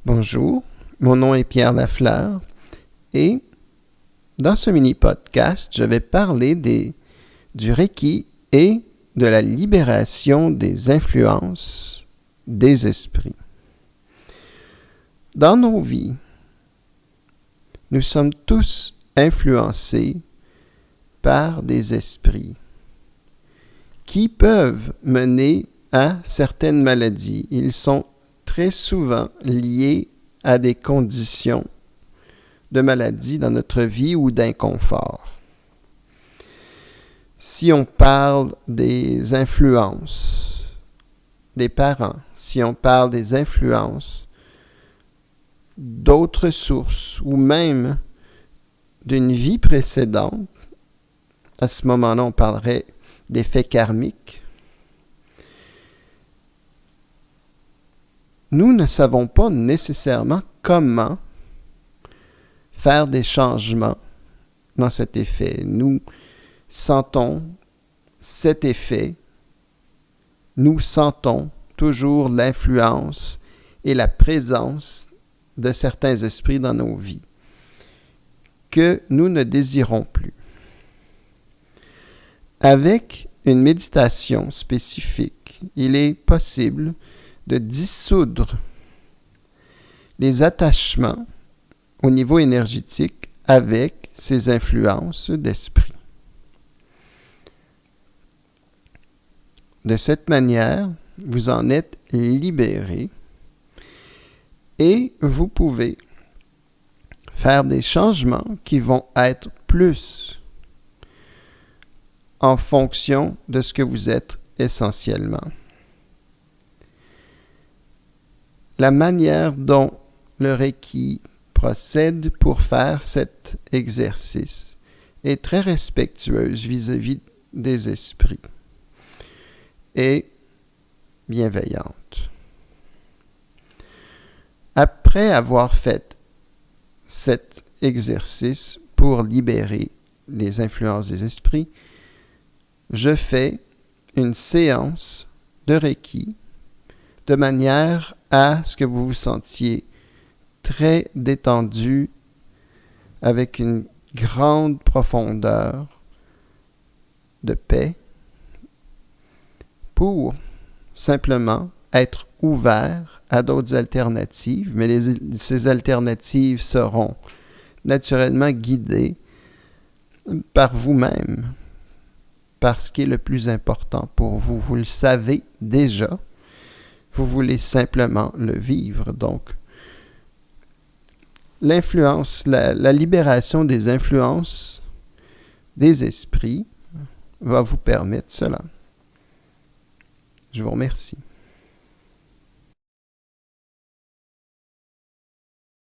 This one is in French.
Bonjour, mon nom est Pierre Lafleur et dans ce mini-podcast, je vais parler du Reiki et de la libération des influences des esprits. Dans nos vies, nous sommes tous influencés par des esprits qui peuvent mener à certaines maladies. Ils sont très souvent liés à des conditions de maladie dans notre vie ou d'inconfort. Si on parle des influences des parents, si on parle des influences d'autres sources ou même d'une vie précédente, à ce moment-là, on parlerait d'effets karmiques. Nous ne savons pas nécessairement comment faire des changements dans cet effet. Nous sentons cet effet, nous sentons toujours l'influence et la présence de certains esprits dans nos vies que nous ne désirons plus. Avec une méditation spécifique, il est possible de dissoudre les attachements au niveau énergétique avec ces influences d'esprit. De cette manière, vous en êtes libéré et vous pouvez faire des changements qui vont être plus en fonction de ce que vous êtes essentiellement. La manière dont le Reiki procède pour faire cet exercice est très respectueuse vis-à-vis des esprits et bienveillante. Après avoir fait cet exercice pour libérer les influences des esprits, je fais une séance de Reiki de manière à ce que vous vous sentiez très détendu avec une grande profondeur de paix pour simplement être ouvert à d'autres alternatives, mais ces alternatives seront naturellement guidées par vous-même, par ce qui est le plus important pour vous. Vous le savez déjà. Vous voulez simplement le vivre. Donc, l'influence, la libération des influences des esprits va vous permettre cela. Je vous remercie.